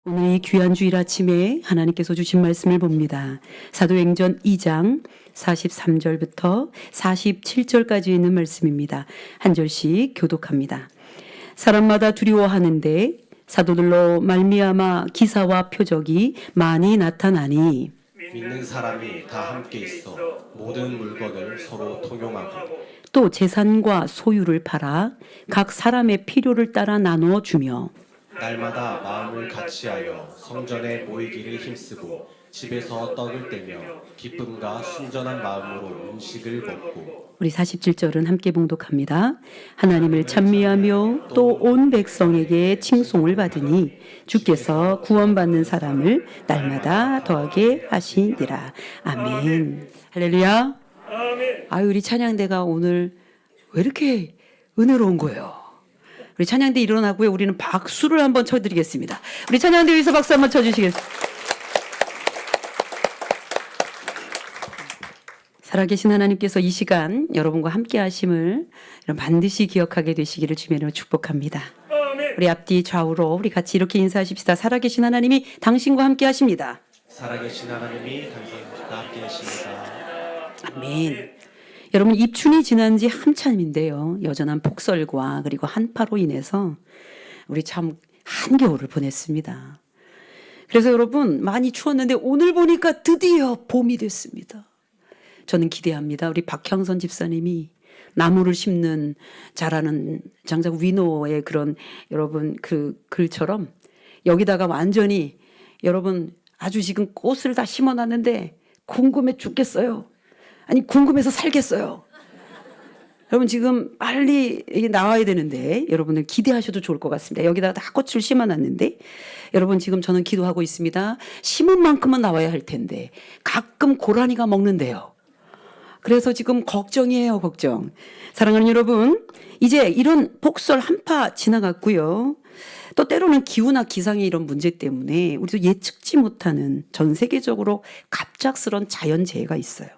오늘 이 귀한 주일 아침에 하나님께서 주신 말씀을 봅니다. 사도행전 2장 43절부터 47절까지 있는 말씀입니다. 한 절씩 교독합니다. 사람마다 두려워하는데 사도들로 말미암아 기사와 표적이 많이 나타나니 믿는 사람이 다 함께 있어 모든 물건을 서로 통용하고 또 재산과 소유를 팔아 각 사람의 필요를 따라 나누어 주며 날마다 마음을 같이하여 성전에 모이기를 힘쓰고 집에서 떡을 떼며 기쁨과 순전한 마음으로 음식을 먹고. 우리 47절은 함께 봉독합니다. 하나님을 찬미하며 또 온 백성에게 칭송을 받으니 주께서 구원받는 사람을 날마다 더하게 하시니라. 아멘. 할렐루야. 아유, 우리 찬양대가 오늘 왜 이렇게 은혜로운 거예요? 우리 찬양대 일어나고요. 우리는 박수를 한번 쳐드리겠습니다. 우리 찬양대 위해서 박수 한번 쳐주시겠습니다. 살아계신 하나님께서 이 시간 여러분과 함께 하심을 반드시 기억하게 되시기를 주님으로 축복합니다. 우리 앞뒤 좌우로 우리 같이 이렇게 인사하십시다. 살아계신 하나님이 당신과 함께 하십니다. 살아계신 하나님이 당신과 함께 하십니다. 아멘. 여러분, 입춘이 지난 지 한참인데요. 여전한 폭설과 그리고 한파로 인해서 우리 참 한겨울을 보냈습니다. 그래서 여러분 많이 추웠는데 오늘 보니까 드디어 봄이 됐습니다. 저는 기대합니다. 우리 박향선 집사님이 나무를 심는 잘하는 장작 위노의 그런 여러분 그 글처럼 여기다가 완전히 여러분 아주 지금 꽃을 다 심어놨는데 궁금해 죽겠어요. 아니 궁금해서 살겠어요. 여러분 지금 빨리 나와야 되는데 여러분들 기대하셔도 좋을 것 같습니다. 여기다가 다 꽃을 심어놨는데 여러분 지금 저는 기도하고 있습니다. 심은 만큼은 나와야 할 텐데 가끔 고라니가 먹는데요. 그래서 지금 걱정이에요, 걱정. 사랑하는 여러분, 이제 이런 폭설 한파 지나갔고요. 또 때로는 기후나 기상의 이런 문제 때문에 우리도 예측지 못하는 전 세계적으로 갑작스런 자연재해가 있어요.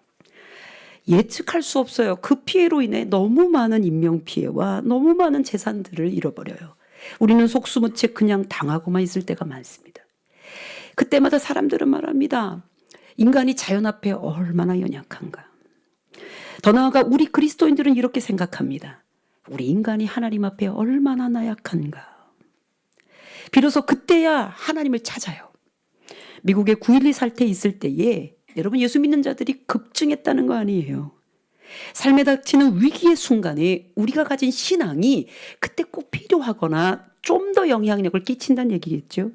예측할 수 없어요. 그 피해로 인해 너무 많은 인명피해와 너무 많은 재산들을 잃어버려요. 우리는 속수무채 그냥 당하고만 있을 때가 많습니다. 그때마다 사람들은 말합니다. 인간이 자연 앞에 얼마나 연약한가. 더 나아가 우리 그리스도인들은 이렇게 생각합니다. 우리 인간이 하나님 앞에 얼마나 나약한가. 비로소 그때야 하나님을 찾아요. 미국의 9.12 사태 있을 때에 여러분 예수 믿는 자들이 급증했다는 거 아니에요. 삶에 닥치는 위기의 순간에 우리가 가진 신앙이 그때 꼭 필요하거나 좀 더 영향력을 끼친다는 얘기겠죠.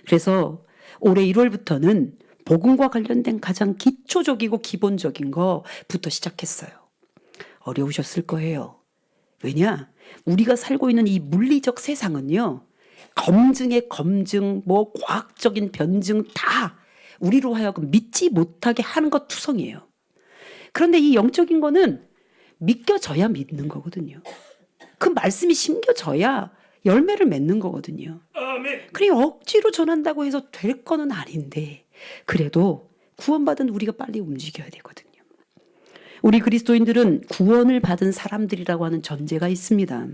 그래서 올해 1월부터는 복음과 관련된 가장 기초적이고 기본적인 거부터 시작했어요. 어려우셨을 거예요. 왜냐? 우리가 살고 있는 이 물리적 세상은요. 검증의 검증, 뭐 과학적인 변증 다 우리로 하여금 믿지 못하게 하는 것 투성이에요. 그런데 이 영적인 거는 믿겨져야 믿는 거거든요. 그 말씀이 심겨져야 열매를 맺는 거거든요. 그래 억지로 전한다고 해서 될 거는 아닌데 그래도 구원받은 우리가 빨리 움직여야 되거든요. 우리 그리스도인들은 구원을 받은 사람들이라고 하는 전제가 있습니다.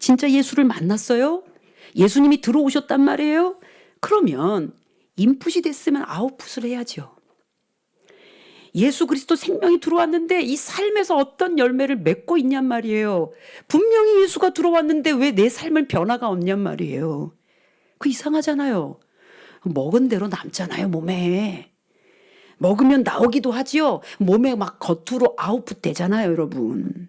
진짜 예수를 만났어요? 예수님이 들어오셨단 말이에요? 그러면 인풋이 됐으면 아웃풋을 해야죠. 예수 그리스도 생명이 들어왔는데 이 삶에서 어떤 열매를 맺고 있냔 말이에요. 분명히 예수가 들어왔는데 왜 내 삶을 변화가 없냔 말이에요. 그 이상하잖아요. 먹은 대로 남잖아요, 몸에. 먹으면 나오기도 하지요. 몸에 막 겉으로 아웃풋 되잖아요, 여러분.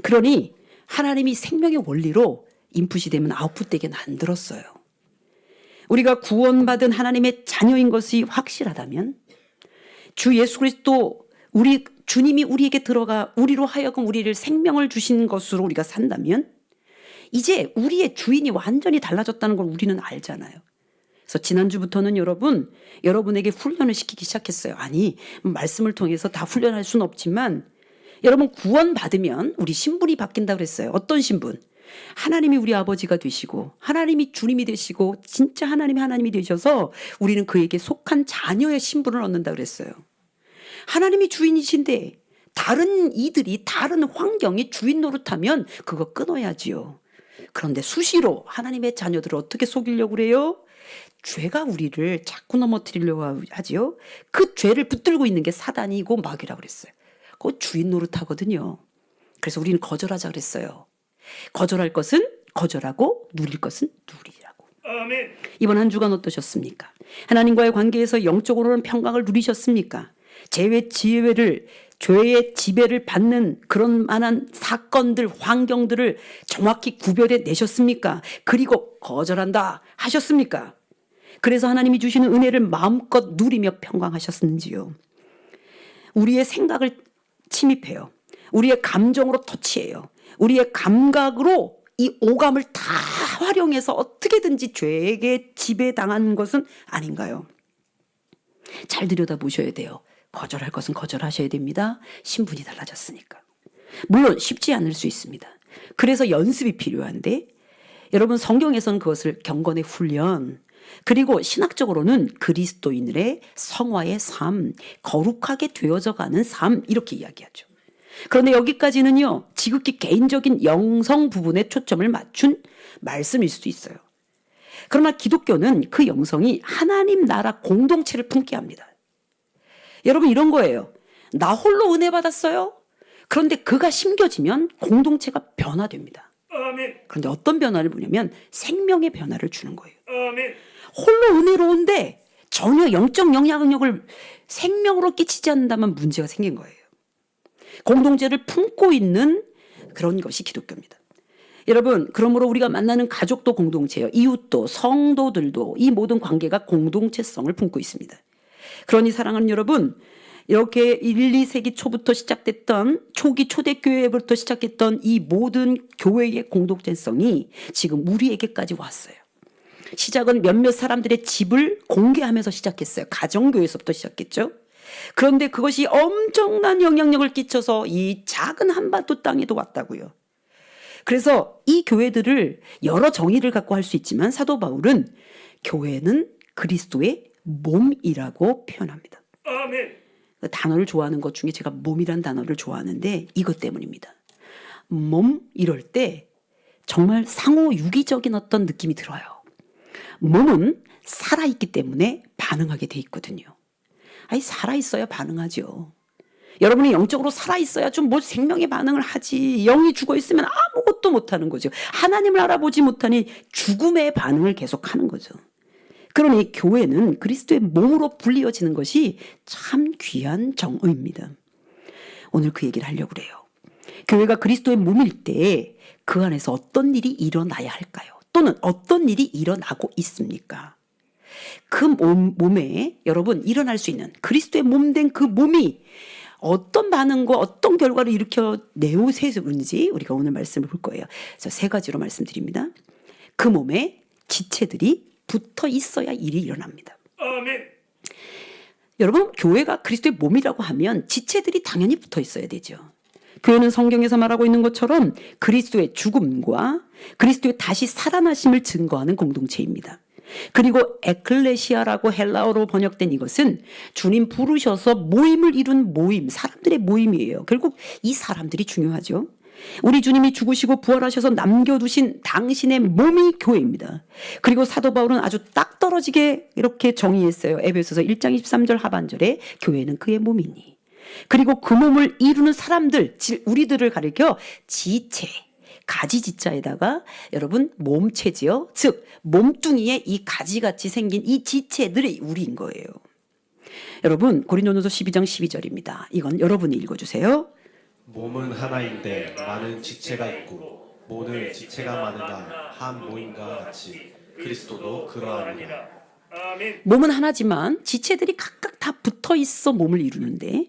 그러니 하나님이 생명의 원리로 인풋이 되면 아웃풋 되게 만들었어요. 우리가 구원받은 하나님의 자녀인 것이 확실하다면 주 예수 그리스도 우리 주님이 우리에게 들어가 우리로 하여금 우리를 생명을 주신 것으로 우리가 산다면 이제 우리의 주인이 완전히 달라졌다는 걸 우리는 알잖아요. 그래서 지난주부터는 여러분에게 훈련을 시키기 시작했어요. 아니 말씀을 통해서 다 훈련할 수는 없지만 여러분 구원받으면 우리 신분이 바뀐다고 그랬어요. 어떤 신분? 하나님이 우리 아버지가 되시고 하나님이 주님이 되시고 진짜 하나님이 되셔서 우리는 그에게 속한 자녀의 신분을 얻는다고 그랬어요. 하나님이 주인이신데 다른 이들이 다른 환경이 주인 노릇하면 그거 끊어야지요. 그런데 수시로 하나님의 자녀들을 어떻게 속이려고 그래요? 죄가 우리를 자꾸 넘어뜨리려고 하지요. 그 죄를 붙들고 있는 게 사단이고 마귀라고 그랬어요. 그거 주인 노릇하거든요. 그래서 우리는 거절하자 그랬어요. 거절할 것은 거절하고 누릴 것은 누리라고. 아멘. 이번 한 주간 어떠셨습니까? 하나님과의 관계에서 영적으로는 평강을 누리셨습니까? 죄의 지배를 받는 그런 만한 사건들, 환경들을 정확히 구별해 내셨습니까? 그리고 거절한다 하셨습니까? 그래서 하나님이 주시는 은혜를 마음껏 누리며 평강하셨는지요? 우리의 생각을 침입해요. 우리의 감정으로 터치해요. 우리의 감각으로 이 오감을 다 활용해서 어떻게든지 죄에게 지배당한 것은 아닌가요? 잘 들여다보셔야 돼요. 거절할 것은 거절하셔야 됩니다. 신분이 달라졌으니까. 물론 쉽지 않을 수 있습니다. 그래서 연습이 필요한데 여러분 성경에서는 그것을 경건의 훈련 그리고 신학적으로는 그리스도인들의 성화의 삶, 거룩하게 되어져가는 삶 이렇게 이야기하죠. 그런데 여기까지는요. 지극히 개인적인 영성 부분에 초점을 맞춘 말씀일 수도 있어요. 그러나 기독교는 그 영성이 하나님 나라 공동체를 품게 합니다. 여러분 이런 거예요. 나 홀로 은혜 받았어요. 그런데 그가 심겨지면 공동체가 변화됩니다. 아멘. 그런데 어떤 변화를 보냐면 생명의 변화를 주는 거예요. 아멘. 홀로 은혜로운데 전혀 영적 영향력을 생명으로 끼치지 않는다면 문제가 생긴 거예요. 공동체를 품고 있는 그런 것이 기독교입니다. 여러분 그러므로 우리가 만나는 가족도 공동체예요. 이웃도 성도들도 이 모든 관계가 공동체성을 품고 있습니다. 그러니 사랑하는 여러분 이렇게 1, 2세기 초부터 시작됐던 초기 초대교회부터 시작했던 이 모든 교회의 공동체성이 지금 우리에게까지 왔어요. 시작은 몇몇 사람들의 집을 공개하면서 시작했어요. 가정교회에서부터 시작했죠. 그런데 그것이 엄청난 영향력을 끼쳐서 이 작은 한반도 땅에도 왔다고요. 그래서 이 교회들을 여러 정의를 갖고 할 수 있지만 사도 바울은 교회는 그리스도의 몸이라고 표현합니다. 아멘. 그 단어를 좋아하는 것 중에 제가 몸이란 단어를 좋아하는데 이것 때문입니다. 몸 이럴 때 정말 상호 유기적인 어떤 느낌이 들어요. 몸은 살아있기 때문에 반응하게 돼 있거든요. 아니 살아있어야 반응하죠. 여러분이 영적으로 살아있어야 좀 뭐 생명의 반응을 하지. 영이 죽어있으면 아무것도 못하는 거죠. 하나님을 알아보지 못하니 죽음의 반응을 계속하는 거죠. 그러니 교회는 그리스도의 몸으로 불리어지는 것이 참 귀한 정의입니다. 오늘 그 얘기를 하려고 그래요. 교회가 그리스도의 몸일 때 그 안에서 어떤 일이 일어나야 할까요? 또는 어떤 일이 일어나고 있습니까? 그 몸에 여러분 일어날 수 있는 그리스도의 몸된 그 몸이 어떤 반응과 어떤 결과를 일으켜 내세우는지 우리가 오늘 말씀을 볼 거예요. 그래서 세 가지로 말씀드립니다. 그 몸에 지체들이 붙어 있어야 일이 일어납니다. 아멘. 여러분 교회가 그리스도의 몸이라고 하면 지체들이 당연히 붙어 있어야 되죠. 교회는 성경에서 말하고 있는 것처럼 그리스도의 죽음과 그리스도의 다시 살아나심을 증거하는 공동체입니다. 그리고 에클레시아라고 헬라어로 번역된 이것은 주님 부르셔서 모임을 이룬 모임, 사람들의 모임이에요. 결국 이 사람들이 중요하죠. 우리 주님이 죽으시고 부활하셔서 남겨두신 당신의 몸이 교회입니다. 그리고 사도 바울은 아주 딱 떨어지게 이렇게 정의했어요. 에베소서 1장 23절 하반절에 교회는 그의 몸이니. 그리고 그 몸을 이루는 사람들, 우리들을 가리켜 지체, 가지지자에다가 여러분 몸체지요. 즉 몸뚱이에 이 가지같이 생긴 이 지체들이 우리인 거예요. 여러분 고린도전서 12장 12절입니다. 이건 여러분이 읽어주세요. 몸은 하나인데 많은 지체가 있고 모든 지체가 많으나 한 모임과 같이 그리스도도 그러하니라. 아멘. 몸은 하나지만 지체들이 각각 다 붙어 있어 몸을 이루는데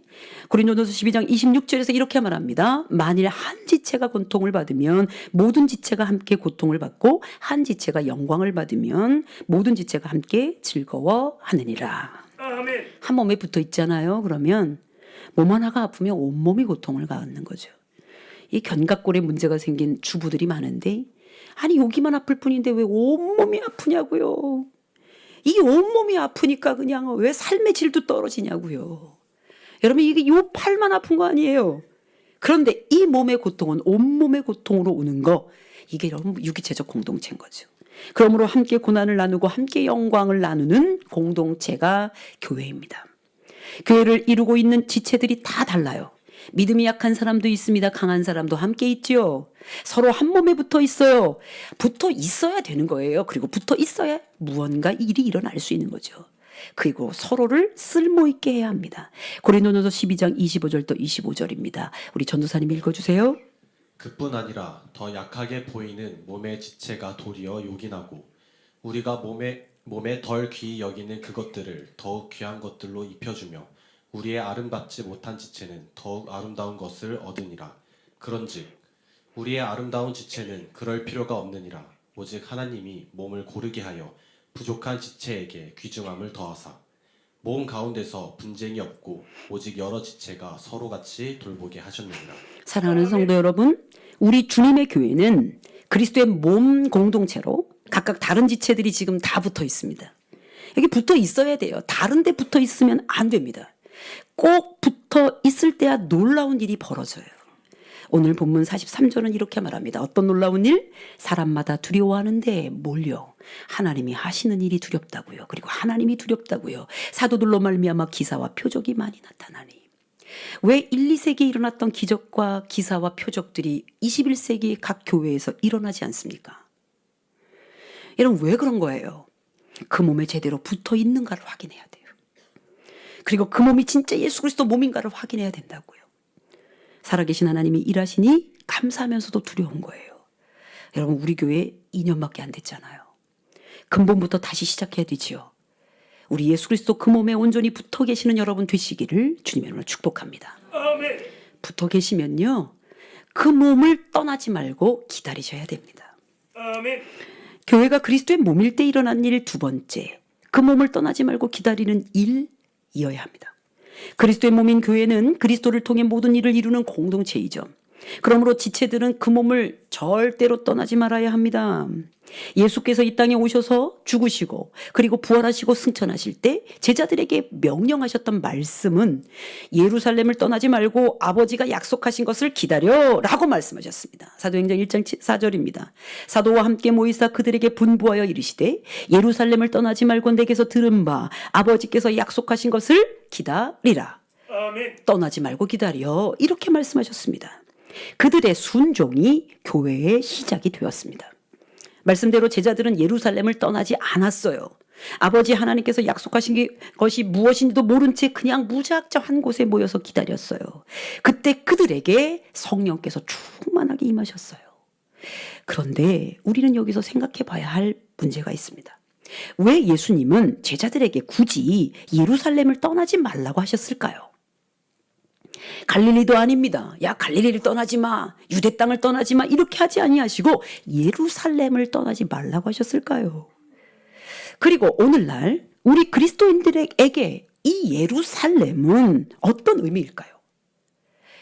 고린도전서 12장 26절에서 이렇게 말합니다. 만일 한 지체가 고통을 받으면 모든 지체가 함께 고통을 받고 한 지체가 영광을 받으면 모든 지체가 함께 즐거워하느니라. 아멘. 한 몸에 붙어 있잖아요. 그러면 몸 하나가 아프면 온몸이 고통을 갖는 거죠. 이 견갑골에 문제가 생긴 주부들이 많은데 아니 여기만 아플 뿐인데 왜 온몸이 아프냐고요. 이 온몸이 아프니까 그냥 왜 삶의 질도 떨어지냐고요. 여러분 이게 요 팔만 아픈 거 아니에요. 그런데 이 몸의 고통은 온몸의 고통으로 오는 거 이게 여러분 유기체적 공동체인 거죠. 그러므로 함께 고난을 나누고 함께 영광을 나누는 공동체가 교회입니다. 교회를 이루고 있는 지체들이 다 달라요. 믿음이 약한 사람도 있습니다. 강한 사람도 함께 있죠. 서로 한 몸에 붙어 있어요. 붙어 있어야 되는 거예요. 그리고 붙어 있어야 무언가 일이 일어날 수 있는 거죠. 그리고 서로를 쓸모있게 해야 합니다. 고린도전서 12장 25절도 25절입니다. 우리 전도사님 읽어주세요. 그뿐 아니라 더 약하게 보이는 몸의 지체가 도리어 요긴하고 우리가 몸에 덜 귀히 여기는 그것들을 더욱 귀한 것들로 입혀주며 우리의 아름답지 못한 지체는 더욱 아름다운 것을 얻으니라. 그런즉 우리의 아름다운 지체는 그럴 필요가 없느니라. 오직 하나님이 몸을 고르게 하여 부족한 지체에게 귀중함을 더하사 몸 가운데서 분쟁이 없고 오직 여러 지체가 서로같이 돌보게 하셨느니라. 사랑하는 성도 여러분, 우리 주님의 교회는 그리스도의 몸 공동체로 각각 다른 지체들이 지금 다 붙어 있습니다. 여기 붙어 있어야 돼요. 다른 데 붙어 있으면 안 됩니다. 꼭 붙어 있을 때야 놀라운 일이 벌어져요. 오늘 본문 43절은 이렇게 말합니다. 어떤 놀라운 일? 사람마다 두려워하는데 몰려 하나님이 하시는 일이 두렵다고요. 그리고 하나님이 두렵다고요. 사도들로 말미암아 기사와 표적이 많이 나타나니. 왜 1, 2세기에 일어났던 기적과 기사와 표적들이 21세기 각 교회에서 일어나지 않습니까? 여러분 왜 그런 거예요? 그 몸에 제대로 붙어 있는가를 확인해야 돼요. 그리고 그 몸이 진짜 예수 그리스도 몸인가를 확인해야 된다고요. 살아계신 하나님이 일하시니 감사하면서도 두려운 거예요. 여러분 우리 교회 2년밖에 안 됐잖아요. 근본부터 다시 시작해야 되지요. 우리 예수 그리스도 그 몸에 온전히 붙어 계시는 여러분 되시기를 주님의 이름으로 축복합니다. 아멘. 붙어 계시면요. 그 몸을 떠나지 말고 기다리셔야 됩니다. 아멘. 교회가 그리스도의 몸일 때 일어난 일 두 번째. 그 몸을 떠나지 말고 기다리는 일이어야 합니다. 그리스도의 몸인 교회는 그리스도를 통해 모든 일을 이루는 공동체이죠. 그러므로 지체들은 그 몸을 절대로 떠나지 말아야 합니다. 예수께서 이 땅에 오셔서 죽으시고 그리고 부활하시고 승천하실 때 제자들에게 명령하셨던 말씀은 예루살렘을 떠나지 말고 아버지가 약속하신 것을 기다려라고 말씀하셨습니다. 사도행전 1장 4절입니다. 사도와 함께 모이사 그들에게 분부하여 이르시되 예루살렘을 떠나지 말고 내게서 들은 바 아버지께서 약속하신 것을 기다리라. 아멘. 떠나지 말고 기다려. 이렇게 말씀하셨습니다. 그들의 순종이 교회의 시작이 되었습니다. 말씀대로 제자들은 예루살렘을 떠나지 않았어요. 아버지 하나님께서 약속하신 것이 무엇인지도 모른 채 그냥 무작정 한 곳에 모여서 기다렸어요. 그때 그들에게 성령께서 충만하게 임하셨어요. 그런데 우리는 여기서 생각해 봐야 할 문제가 있습니다. 왜 예수님은 제자들에게 굳이 예루살렘을 떠나지 말라고 하셨을까요? 갈릴리도 아닙니다. 야 갈릴리를 떠나지 마. 유대 땅을 떠나지 마. 이렇게 하지 아니하시고 예루살렘을 떠나지 말라고 하셨을까요? 그리고 오늘날 우리 그리스도인들에게 이 예루살렘은 어떤 의미일까요?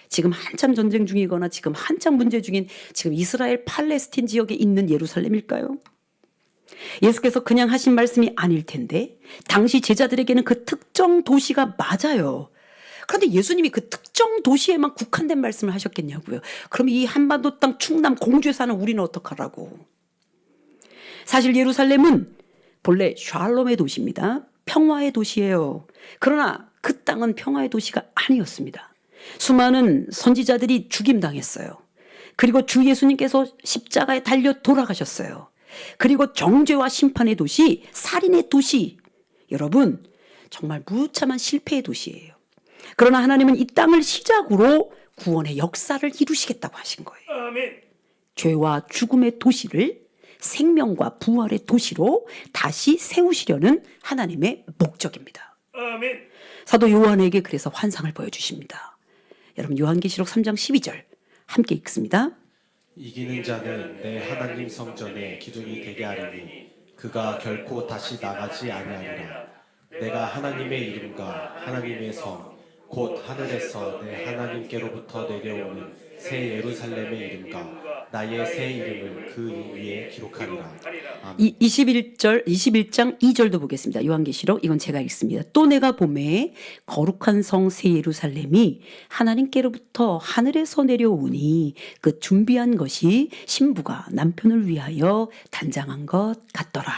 지금 한참 전쟁 중이거나 지금 한참 문제 중인 지금 이스라엘 팔레스틴 지역에 있는 예루살렘일까요? 예수께서 그냥 하신 말씀이 아닐 텐데 당시 제자들에게는 그 특정 도시가 맞아요. 그런데 예수님이 그 특정 도시에만 국한된 말씀을 하셨겠냐고요. 그럼 이 한반도 땅 충남 공주에 사는 우리는 어떡하라고. 사실 예루살렘은 본래 샬롬의 도시입니다. 평화의 도시예요. 그러나 그 땅은 평화의 도시가 아니었습니다. 수많은 선지자들이 죽임당했어요. 그리고 주 예수님께서 십자가에 달려 돌아가셨어요. 그리고 정죄와 심판의 도시, 살인의 도시. 여러분 정말 무참한 실패의 도시예요. 그러나 하나님은 이 땅을 시작으로 구원의 역사를 이루시겠다고 하신 거예요. 아멘. 죄와 죽음의 도시를 생명과 부활의 도시로 다시 세우시려는 하나님의 목적입니다. 아멘. 사도 요한에게 그래서 환상을 보여주십니다. 여러분 요한계시록 3장 12절 함께 읽습니다. 이기는 자는 내 하나님 성전에 기둥이 되게 하리니 그가 결코 다시 나가지 아니하리라. 내가 하나님의 이름과 하나님의 성 곧 하늘에서 내 하나님께로부터 내려오는 새 예루살렘의 이름과 나의 새 이름을 그 위에 기록하리라. 아멘. 21장 2절도 보겠습니다. 요한계시록 이건 제가 읽습니다. 또 내가 보매 거룩한 성 새 예루살렘이 하나님께로부터 하늘에서 내려오니 그 준비한 것이 신부가 남편을 위하여 단장한 것 같더라.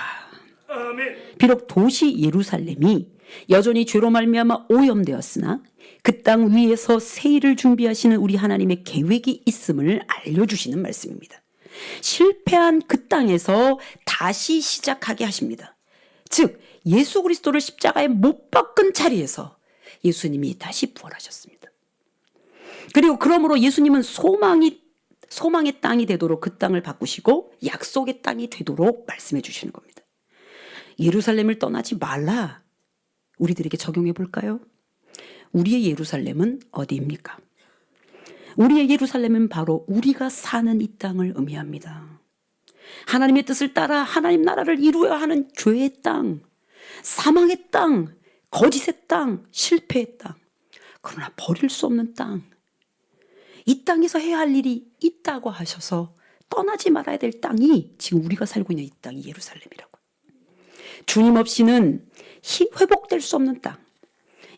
비록 도시 예루살렘이 여전히 죄로 말미암아 오염되었으나 그 땅 위에서 새 일을 준비하시는 우리 하나님의 계획이 있음을 알려주시는 말씀입니다. 실패한 그 땅에서 다시 시작하게 하십니다. 즉 예수 그리스도를 십자가에 못 박은 자리에서 예수님이 다시 부활하셨습니다. 그리고 그러므로 예수님은 소망의 땅이 되도록 그 땅을 바꾸시고 약속의 땅이 되도록 말씀해 주시는 겁니다. 예루살렘을 떠나지 말라. 우리들에게 적용해 볼까요? 우리의 예루살렘은 어디입니까? 우리의 예루살렘은 바로 우리가 사는 이 땅을 의미합니다. 하나님의 뜻을 따라 하나님 나라를 이루어야 하는 죄의 땅, 사망의 땅, 거짓의 땅, 실패의 땅, 그러나 버릴 수 없는 땅. 이 땅에서 해야 할 일이 있다고 하셔서 떠나지 말아야 될 땅이 지금 우리가 살고 있는 이 땅이 예루살렘이라고. 주님 없이는 회복될 수 없는 땅.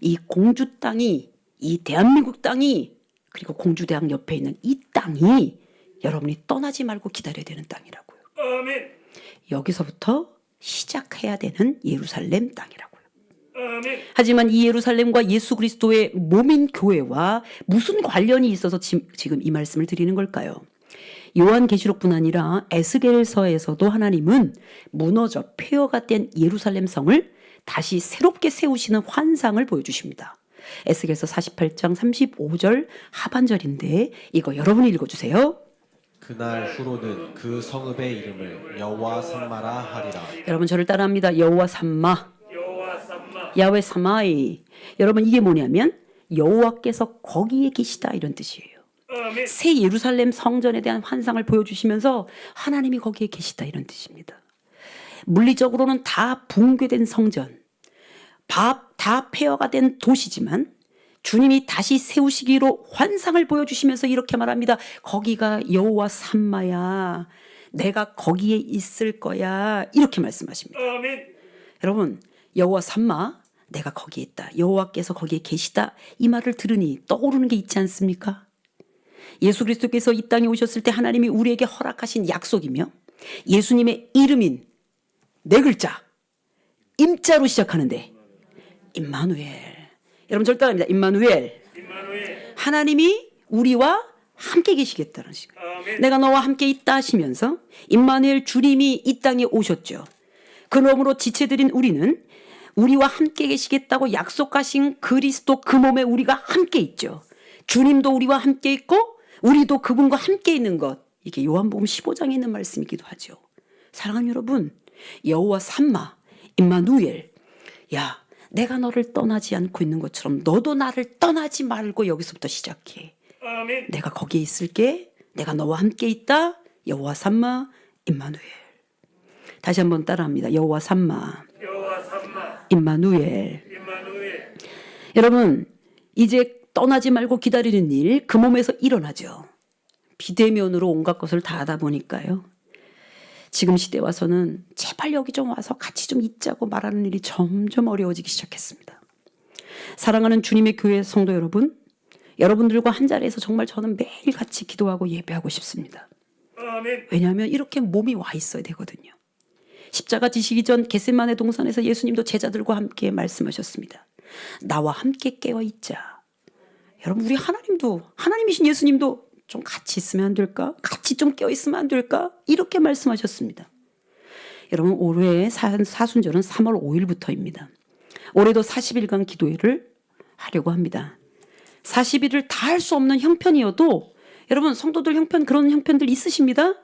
이 공주 땅이, 이 대한민국 땅이, 그리고 공주대학 옆에 있는 이 땅이 여러분이 떠나지 말고 기다려야 되는 땅이라고요. 아멘. 여기서부터 시작해야 되는 예루살렘 땅이라고요. 아멘. 하지만 이 예루살렘과 예수 그리스도의 몸인 교회와 무슨 관련이 있어서 지금 이 말씀을 드리는 걸까요? 요한계시록뿐 아니라 에스겔서에서도 하나님은 무너져 폐허가 된 예루살렘 성을 다시 새롭게 세우시는 환상을 보여주십니다. 에스겔서 48장 35절 하반절인데 이거 여러분이 읽어주세요. 그날 후로는 그 성읍의 이름을 여호와 삼마라 하리라. 여러분 저를 따라합니다. 여호와 삼마, 여호와 삼마. 야훼 사마이. 여러분 이게 뭐냐면 여호와께서 거기에 계시다 이런 뜻이에요. 아멘. 새 예루살렘 성전에 대한 환상을 보여주시면서 하나님이 거기에 계시다 이런 뜻입니다. 물리적으로는 다 붕괴된 성전, 다 폐허가 된 도시지만 주님이 다시 세우시기로 환상을 보여주시면서 이렇게 말합니다. 거기가 여호와 삼마야. 내가 거기에 있을 거야. 이렇게 말씀하십니다. 아멘. 여러분 여호와 삼마, 내가 거기에 있다. 여호와께서 거기에 계시다. 이 말을 들으니 떠오르는 게 있지 않습니까? 예수 그리스도께서 이 땅에 오셨을 때 하나님이 우리에게 허락하신 약속이며 예수님의 이름인 네 글자 임자로 시작하는데 임마누엘. 여러분 절 따라합니다. 임마누엘. 임마누엘. 하나님이 우리와 함께 계시겠다는 식. 아멘. 내가 너와 함께 있다 하시면서 임마누엘 주님이 이 땅에 오셨죠. 그러므로 지체들인 우리는 우리와 함께 계시겠다고 약속하신 그리스도 그 몸에 우리가 함께 있죠. 주님도 우리와 함께 있고 우리도 그분과 함께 있는 것. 이게 요한복음 15장에 있는 말씀이기도 하죠. 사랑하는 여러분, 여호와 삼마, 임마누엘. 야, 내가 너를 떠나지 않고 있는 것처럼 너도 나를 떠나지 말고 여기서부터 시작해. 아멘. 내가 거기에 있을게. 내가 너와 함께 있다. 여호와 삼마, 임마누엘. 다시 한번 따라합니다. 여호와 삼마, 여호와 삼마. 임마누엘. 임마누엘. 여러분 이제 떠나지 말고 기다리는 일 그 몸에서 일어나죠. 비대면으로 온갖 것을 다 하다 보니까요. 지금 시대 와서는 제발 여기 좀 와서 같이 좀 있자고 말하는 일이 점점 어려워지기 시작했습니다. 사랑하는 주님의 교회 성도 여러분, 여러분들과 한 자리에서 정말 저는 매일 같이 기도하고 예배하고 싶습니다. 아멘. 왜냐하면 이렇게 몸이 와 있어야 되거든요. 십자가 지시기 전 겟세마네 동산에서 예수님도 제자들과 함께 말씀하셨습니다. 나와 함께 깨어 있자. 여러분 우리 하나님도, 하나님이신 예수님도 좀 같이 있으면 안 될까? 같이 좀 깨어 있으면 안 될까? 이렇게 말씀하셨습니다. 여러분 올해 사순절은 3월 5일부터입니다. 올해도 40일간 기도회를 하려고 합니다. 40일을 다 할 수 없는 형편이어도 여러분 성도들 형편, 그런 형편들 있으십니다.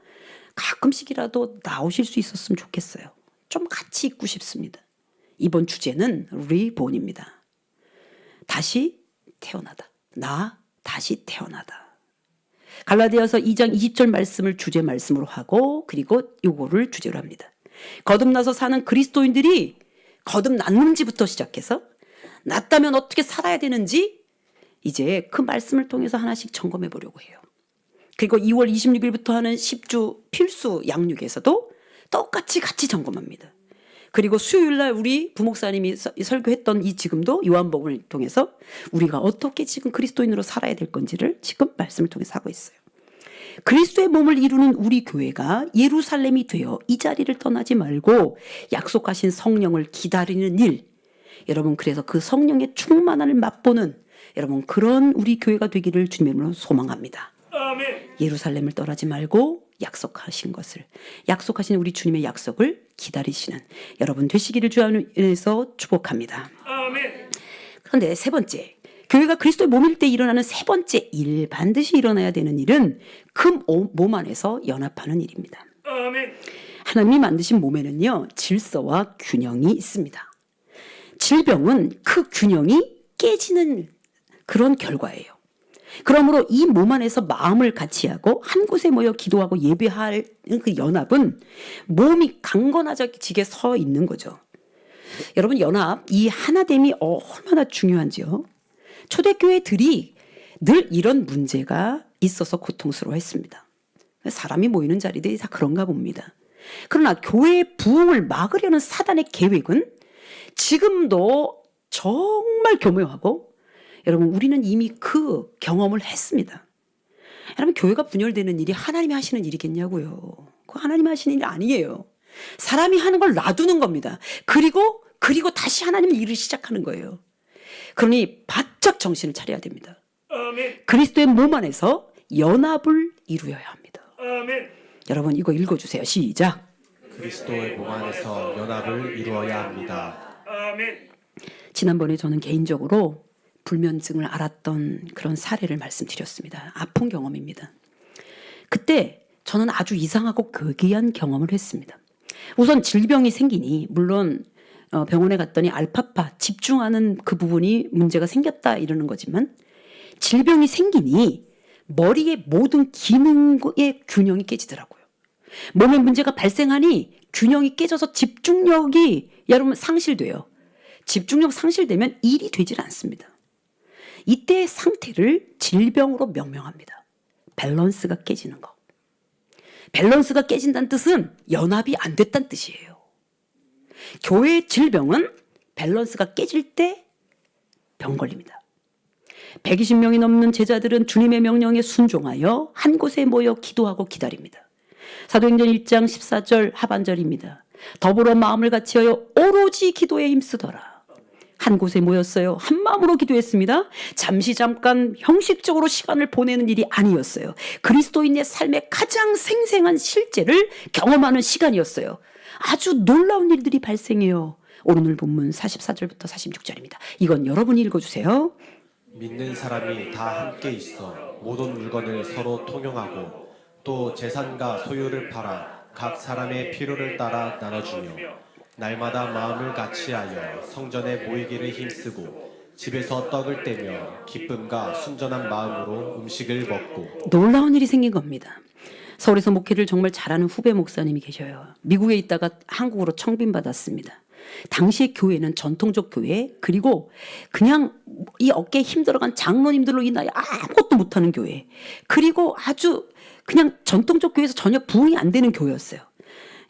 가끔씩이라도 나오실 수 있었으면 좋겠어요. 좀 같이 있고 싶습니다. 이번 주제는 리본입니다. 다시 태어나다. 나 다시 태어나다. 갈라디아서 2장 20절 말씀을 주제 말씀으로 하고 그리고 요거를 주제로 합니다. 거듭나서 사는 그리스도인들이 거듭났는지부터 시작해서 낫다면 어떻게 살아야 되는지 이제 그 말씀을 통해서 하나씩 점검해 보려고 해요. 그리고 2월 26일부터 하는 10주 필수 양육에서도 똑같이 같이 점검합니다. 그리고 수요일 날 우리 부목사님이 설교했던 이 지금도 요한복음을 통해서 우리가 어떻게 지금 그리스도인으로 살아야 될 건지를 지금 말씀을 통해서 하고 있어요. 그리스도의 몸을 이루는 우리 교회가 예루살렘이 되어 이 자리를 떠나지 말고 약속하신 성령을 기다리는 일, 여러분 그래서 그 성령의 충만함을 맛보는 여러분 그런 우리 교회가 되기를 주님으로 소망합니다. 아멘. 예루살렘을 떠나지 말고 약속하신 것을, 약속하신 우리 주님의 약속을 기다리시는 여러분 되시기를 주 안에서 축복합니다. 아멘. 그런데 세 번째, 교회가 그리스도의 몸일 때 일어나는 세 번째 일, 반드시 일어나야 되는 일은 그 몸 안에서 연합하는 일입니다. 아멘. 하나님이 만드신 몸에는요, 질서와 균형이 있습니다. 질병은 그 균형이 깨지는 그런 결과예요. 그러므로 이 몸 안에서 마음을 같이 하고 한 곳에 모여 기도하고 예배할 그 연합은 몸이 강건해지게 서 있는 거죠. 여러분 연합, 이 하나됨이 얼마나 중요한지요. 초대교회들이 늘 이런 문제가 있어서 고통스러워했습니다. 사람이 모이는 자리들이 다 그런가 봅니다. 그러나 교회의 부흥을 막으려는 사단의 계획은 지금도 정말 교묘하고 여러분 우리는 이미 그 경험을 했습니다. 여러분 교회가 분열되는 일이 하나님이 하시는 일이겠냐고요. 그거 하나님이 하시는 일이 아니에요. 사람이 하는 걸 놔두는 겁니다. 그리고 다시 하나님의 일을 시작하는 거예요. 그러니 바짝 정신을 차려야 됩니다. 아멘. 그리스도의 몸 안에서 연합을 이루어야 합니다. 아멘. 여러분 이거 읽어주세요. 시작. 그리스도의 몸 안에서 연합을 이루어야 합니다. 아멘. 지난번에 저는 개인적으로 불면증을 앓았던 그런 사례를 말씀드렸습니다. 아픈 경험입니다. 그때 저는 아주 이상하고 괴기한 경험을 했습니다. 우선 질병이 생기니 물론 병원에 갔더니 알파파 집중하는 그 부분이 문제가 생겼다 이러는 거지만 질병이 생기니 머리의 모든 기능의 균형이 깨지더라고요. 몸에 문제가 발생하니 균형이 깨져서 집중력이 여러분 상실돼요. 집중력 상실되면 일이 되질 않습니다. 이때의 상태를 질병으로 명명합니다. 밸런스가 깨지는 거. 밸런스가 깨진다는 뜻은 연합이 안 됐다는 뜻이에요. 교회의 질병은 밸런스가 깨질 때 병 걸립니다. 120명이 넘는 제자들은 주님의 명령에 순종하여 한 곳에 모여 기도하고 기다립니다. 사도행전 1장 14절 하반절입니다. 더불어 마음을 같이하여 오로지 기도에 힘쓰더라. 한 곳에 모였어요. 한 마음으로 기도했습니다. 잠깐 형식적으로 시간을 보내는 일이 아니었어요. 그리스도인의 삶의 가장 생생한 실제를 경험하는 시간이었어요. 아주 놀라운 일들이 발생해요. 오늘 본문 44절부터 46절입니다. 이건 여러분이 읽어주세요. 믿는 사람이 다 함께 있어 모든 물건을 서로 통용하고 또 재산과 소유를 팔아 각 사람의 필요를 따라 나눠주며 날마다 마음을 같이하여 성전에 모이기를 힘쓰고 집에서 떡을 떼며 기쁨과 순전한 마음으로 음식을 먹고. 놀라운 일이 생긴 겁니다. 서울에서 목회를 정말 잘하는 후배 목사님이 계셔요. 미국에 있다가 한국으로 청빙받았습니다. 당시의 교회는 전통적 교회, 그리고 그냥 이 어깨에 힘들어간 장로님들로 인하여 아무것도 못하는 교회, 그리고 아주 그냥 전통적 교회에서 전혀 부흥이 안 되는 교회였어요.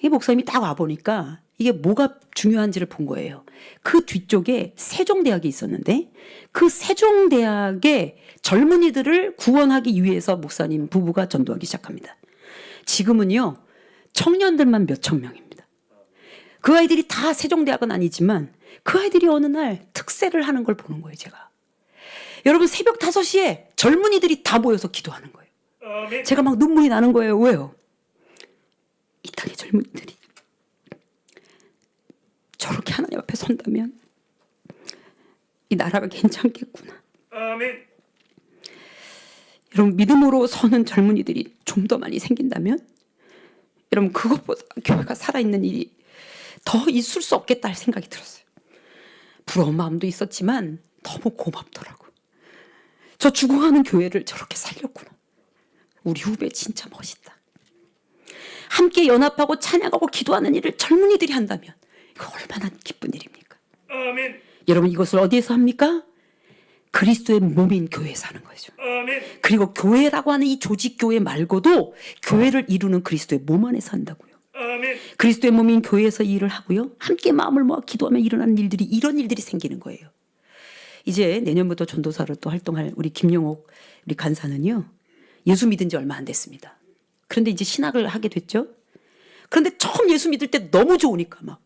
이 목사님이 딱 와보니까 이게 뭐가 중요한지를 본 거예요. 그 뒤쪽에 세종대학이 있었는데 그 세종대학의 젊은이들을 구원하기 위해서 목사님 부부가 전도하기 시작합니다. 지금은요, 청년들만 몇천 명입니다. 그 아이들이 다 세종대학은 아니지만 그 아이들이 어느 날 특세를 하는 걸 보는 거예요, 제가. 여러분, 새벽 5시에 젊은이들이 다 모여서 기도하는 거예요. 아멘. 제가 막 눈물이 나는 거예요. 왜요? 이 땅의 젊은이들이 저렇게 하나님 앞에 선다면 이 나라가 괜찮겠구나. 아멘. 여러분, 믿음으로 서는 젊은이들이 좀 더 많이 생긴다면 여러분, 그것보다 교회가 살아있는 일이 더 있을 수 없겠다 할 생각이 들었어요. 부러운 마음도 있었지만 너무 고맙더라고요. 저 죽어가는 교회를 저렇게 살렸구나. 우리 후배 진짜 멋있다. 함께 연합하고 찬양하고 기도하는 일을 젊은이들이 한다면 이거 얼마나 기쁜 일입니까? 아멘. 여러분, 이것을 어디에서 합니까? 그리스도의 몸인 교회에서 하는 거죠. 아멘. 그리고 교회라고 하는 이 조직 교회 말고도 교회를 이루는 그리스도의 몸 안에서 한다고요. 아멘. 그리스도의 몸인 교회에서 일을 하고요. 함께 마음을 모아 기도하며 일어나는 일들이 이런 일들이 생기는 거예요. 이제 내년부터 전도사로 또 활동할 우리 김용옥 우리 간사는요. 예수 믿은 지 얼마 안 됐습니다. 그런데 이제 신학을 하게 됐죠. 그런데 처음 예수 믿을 때 너무 좋으니까 막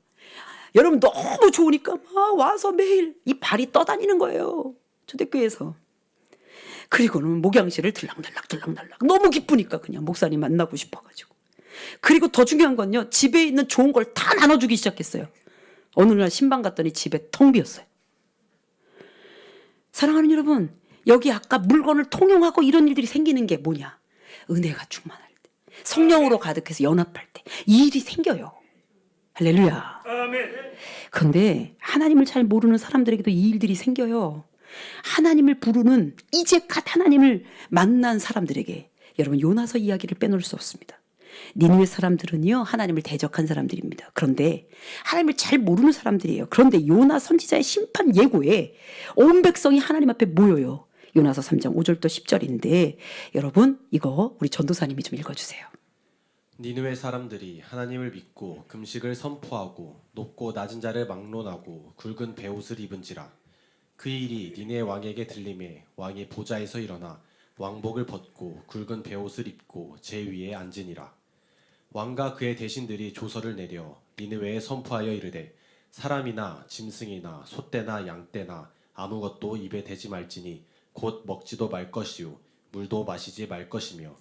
여러분 너무 좋으니까 막 와서 매일 이 발이 떠다니는 거예요. 초대교회에서. 그리고는 목양실을 들락날락 너무 기쁘니까 그냥 목사님 만나고 싶어가지고. 그리고 더 중요한 건요. 집에 있는 좋은 걸 다 나눠주기 시작했어요. 어느 날 신방 갔더니 집에 텅 비었어요. 사랑하는 여러분, 여기 아까 물건을 통용하고 이런 일들이 생기는 게 뭐냐? 은혜가 충만할 때, 성령으로 가득해서 연합할 때 이 일이 생겨요. 할렐루야. 아멘. 그런데 하나님을 잘 모르는 사람들에게도 이 일들이 생겨요. 하나님을 부르는 이제껏 하나님을 만난 사람들에게 여러분 요나서 이야기를 빼놓을 수 없습니다. 니느웨 사람들은요 하나님을 대적한 사람들입니다. 그런데 하나님을 잘 모르는 사람들이에요. 그런데 요나 선지자의 심판 예고에 온 백성이 하나님 앞에 모여요. 요나서 3장 5절부터 10절인데 여러분 이거 우리 전도사님이 좀 읽어주세요. 니느웨 사람들이 하나님을 믿고 금식을 선포하고 높고 낮은 자를 막론하고 굵은 베옷을 입은지라. 그 일이 니네 왕에게 들림에 왕이 보좌에서 일어나 왕복을 벗고 굵은 베옷을 입고 제 위에 앉으니라. 왕과 그의 대신들이 조서를 내려 니느웨에 선포하여 이르되 사람이나 짐승이나 소떼나 양떼나 아무것도 입에 대지 말지니 곧 먹지도 말 것이요 물도 마시지 말 것이며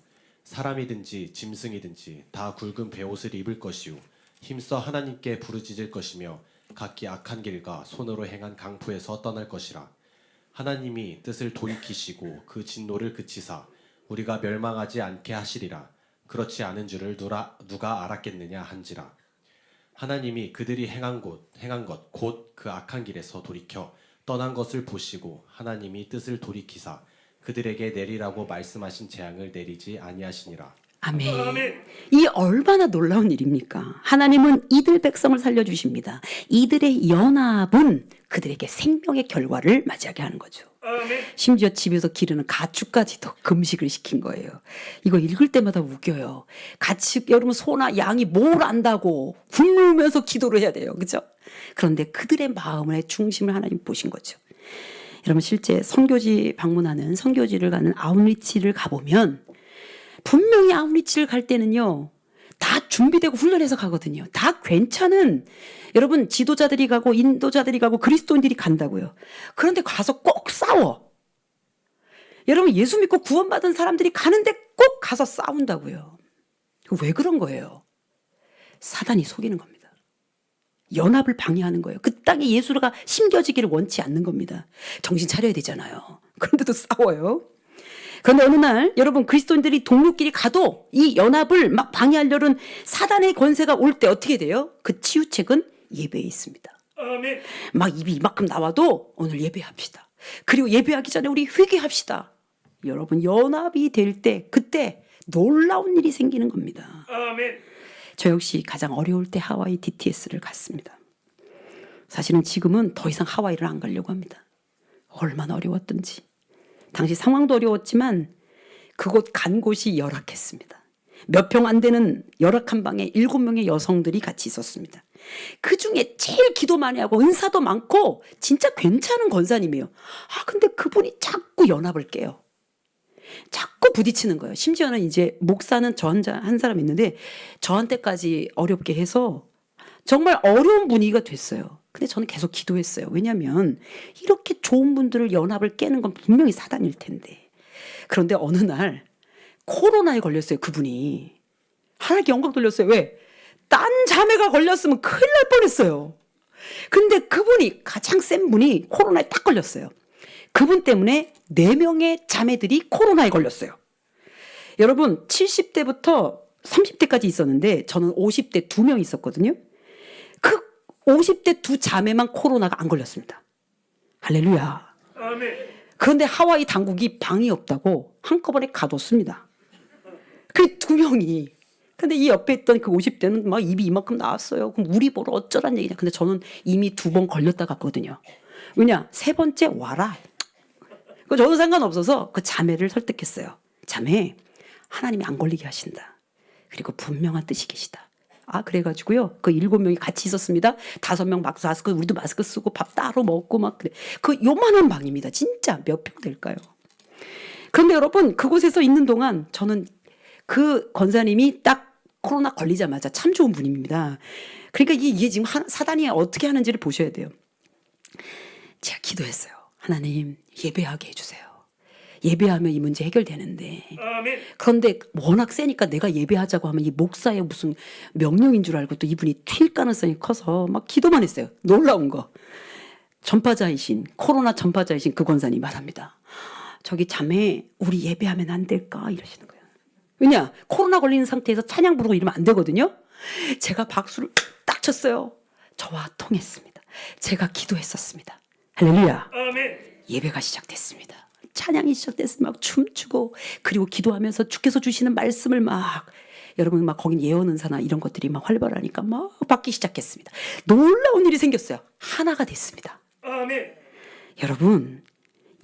사람이든지 짐승이든지 다 굵은 베옷을 입을 것이요 힘써 하나님께 부르짖을 것이며 각기 악한 길과 손으로 행한 강포에서 떠날 것이라. 하나님이 뜻을 돌이키시고 그 진노를 그치사 우리가 멸망하지 않게 하시리라. 그렇지 않은 줄을 누가 알았겠느냐 한지라. 하나님이 그들이 행한 것 곧 그 악한 길에서 돌이켜 떠난 것을 보시고 하나님이 뜻을 돌이키사 그들에게 내리라고 말씀하신 재앙을 내리지 아니하시니라. 아멘. 아멘. 이 얼마나 놀라운 일입니까? 하나님은 이들 백성을 살려주십니다. 이들의 연합은 그들에게 생명의 결과를 맞이하게 하는 거죠. 아멘. 심지어 집에서 기르는 가축까지도 금식을 시킨 거예요. 이거 읽을 때마다 웃겨요. 가축, 여러분 소나 양이 뭘 안다고 굶으면서 기도를 해야 돼요. 그죠? 그런데 그들의 마음의 중심을 하나님 보신 거죠. 여러분 실제 선교지 방문하는 선교지를 가는 아웃리치를 가보면 분명히 아웃리치를 갈 때는요. 다 준비되고 훈련해서 가거든요. 다 괜찮은 여러분 지도자들이 가고 인도자들이 가고 그리스도인들이 간다고요. 그런데 가서 꼭 싸워. 여러분 예수 믿고 구원받은 사람들이 가는데 꼭 가서 싸운다고요. 왜 그런 거예요? 사단이 속이는 겁니다. 연합을 방해하는 거예요. 그 땅에 예수가 심겨지기를 원치 않는 겁니다. 정신 차려야 되잖아요. 그런데도 싸워요. 그런데 어느 날 여러분 그리스도인들이 동료끼리 가도 이 연합을 막 방해하려는 사단의 권세가 올 때 어떻게 돼요? 그 치유책은 예배에 있습니다. 아멘. 막 입이 이만큼 나와도 오늘 예배합시다. 그리고 예배하기 전에 우리 회개합시다. 여러분 연합이 될 때 그때 놀라운 일이 생기는 겁니다. 아멘. 저 역시 가장 어려울 때 하와이 DTS를 갔습니다. 사실은 지금은 더 이상 하와이를 안 가려고 합니다. 얼마나 어려웠던지. 당시 상황도 어려웠지만 그곳 간 곳이 열악했습니다. 몇 평 안 되는 열악한 방에 7명의 여성들이 같이 있었습니다. 그중에 제일 기도 많이 하고 은사도 많고 진짜 괜찮은 권사님이에요. 근데 그분이 자꾸 연합을 깨요. 자꾸 부딪히는 거예요. 심지어는 이제 목사는 저 한 사람 있는데 저한테까지 어렵게 해서 정말 어려운 분위기가 됐어요. 근데 저는 계속 기도했어요. 왜냐하면 이렇게 좋은 분들을 연합을 깨는 건 분명히 사단일 텐데. 그런데 어느 날 코로나에 걸렸어요. 그분이. 하나님께 영광 돌렸어요. 왜? 딴 자매가 걸렸으면 큰일 날 뻔했어요. 근데 그분이 가장 센 분이 코로나에 딱 걸렸어요. 그분 때문에 4명의 자매들이 코로나에 걸렸어요. 여러분 70대부터 30대까지 있었는데 저는 50대 2명 있었거든요. 그 50대 2 자매만 코로나가 안 걸렸습니다. 할렐루야. 아멘. 그런데 하와이 당국이 방이 없다고 한꺼번에 가뒀습니다. 그 2명이. 근데 이 옆에 있던 그 50대는 막 입이 이만큼 나왔어요. 그럼 우리 보러 어쩌란 얘기냐. 근데 저는 이미 2번 걸렸다 갔거든요. 왜냐? 3번째 와라. 그 저는 상관없어서 그 자매를 설득했어요. 자매, 하나님이 안 걸리게 하신다. 그리고 분명한 뜻이 계시다. 아, 그래가지고요. 그 7명이 같이 있었습니다. 5명 마스크, 우리도 마스크 쓰고 밥 따로 먹고 막 그래. 그 요만한 방입니다. 진짜 몇 평 될까요? 그런데 여러분, 그곳에서 있는 동안 저는 그 권사님이 딱 코로나 걸리자마자 참 좋은 분입니다. 그러니까 이게 지금 사단이 어떻게 하는지를 보셔야 돼요. 제가 기도했어요. 하나님, 예배하게 해주세요. 예배하면 이 문제 해결되는데. 아멘. 그런데 워낙 세니까 내가 예배하자고 하면 이 목사의 무슨 명령인 줄 알고 또 이분이 튈 가능성이 커서 막 기도만 했어요. 놀라운 거. 전파자이신, 코로나 전파자이신 그 권사님 말합니다. 저기 자매, 우리 예배하면 안 될까? 이러시는 거예요. 왜냐? 코로나 걸리는 상태에서 찬양 부르고 이러면 안 되거든요. 제가 박수를 딱 쳤어요. 저와 통했습니다. 제가 기도했었습니다. 할렐루야. 아멘. 예배가 시작됐습니다. 찬양이 시작됐으면 막 춤추고 그리고 기도하면서 주께서 주시는 말씀을 막 여러분 막 거긴 예언 은사나 이런 것들이 막 활발하니까 막 받기 시작했습니다. 놀라운 일이 생겼어요. 하나가 됐습니다. 아멘. 여러분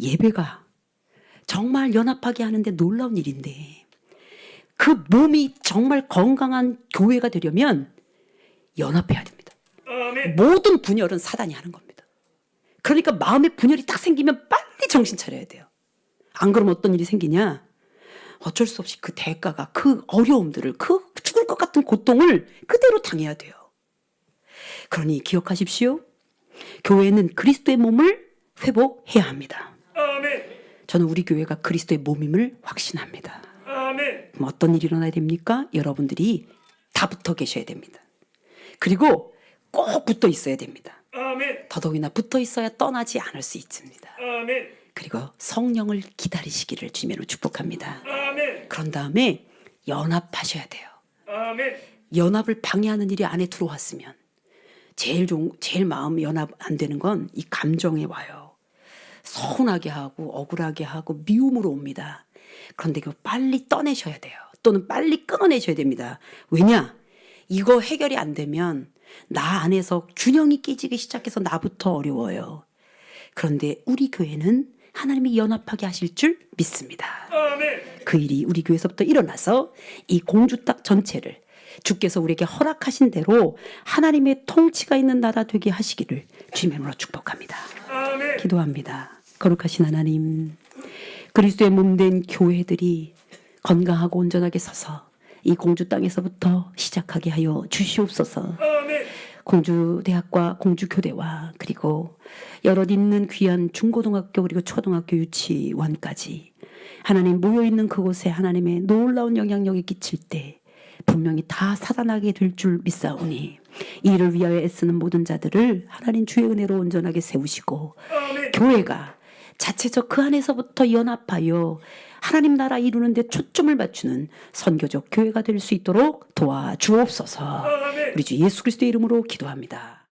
예배가 정말 연합하게 하는데 놀라운 일인데 그 몸이 정말 건강한 교회가 되려면 연합해야 됩니다. 아멘. 모든 분열은 사단이 하는 겁니다. 그러니까 마음에 분열이 딱 생기면 빨리 정신 차려야 돼요. 안 그러면 어떤 일이 생기냐? 어쩔 수 없이 그 대가가 그 어려움들을 그 죽을 것 같은 고통을 그대로 당해야 돼요. 그러니 기억하십시오. 교회는 그리스도의 몸을 회복해야 합니다. 아멘. 저는 우리 교회가 그리스도의 몸임을 확신합니다. 아멘. 그럼 어떤 일이 일어나야 됩니까? 여러분들이 다 붙어 계셔야 됩니다. 그리고 꼭 붙어 있어야 됩니다. 아멘. 더더욱이나 붙어 있어야 떠나지 않을 수 있습니다. 아멘. 그리고 성령을 기다리시기를 주님으로 축복합니다. 아멘. 그런 다음에 연합하셔야 돼요. 아멘. 연합을 방해하는 일이 안에 들어왔으면 제일 마음 연합 안 되는 건 이 감정에 와요. 서운하게 하고 억울하게 하고 미움으로 옵니다. 그런데 그거 빨리 떠내셔야 돼요. 또는 빨리 끊어내셔야 됩니다. 왜냐? 이거 해결이 안 되면 나 안에서 균형이 깨지기 시작해서 나부터 어려워요. 그런데 우리 교회는 하나님이 연합하게 하실 줄 믿습니다. 아멘. 그 일이 우리 교회에서부터 일어나서 이 공주 땅 전체를 주께서 우리에게 허락하신 대로 하나님의 통치가 있는 나라 되게 하시기를 주님의 이름으로 축복합니다. 아멘. 기도합니다. 거룩하신 하나님, 그리스도의 몸된 교회들이 건강하고 온전하게 서서 이 공주 땅에서부터 시작하게 하여 주시옵소서. 아멘. 공주대학과 공주교대와 그리고 여럿 있는 귀한 중고등학교 그리고 초등학교 유치원까지 하나님 모여있는 그곳에 하나님의 놀라운 영향력이 끼칠 때 분명히 다 살아나게 될 줄 믿사오니 이를 위하여 애쓰는 모든 자들을 하나님 주의 은혜로 온전하게 세우시고 아멘. 교회가 자체적 그 안에서부터 연합하여 하나님 나라 이루는 데 초점을 맞추는 선교적 교회가 될 수 있도록 도와주옵소서. 아멘. 우리 주 예수 그리스도의 이름으로 기도합니다.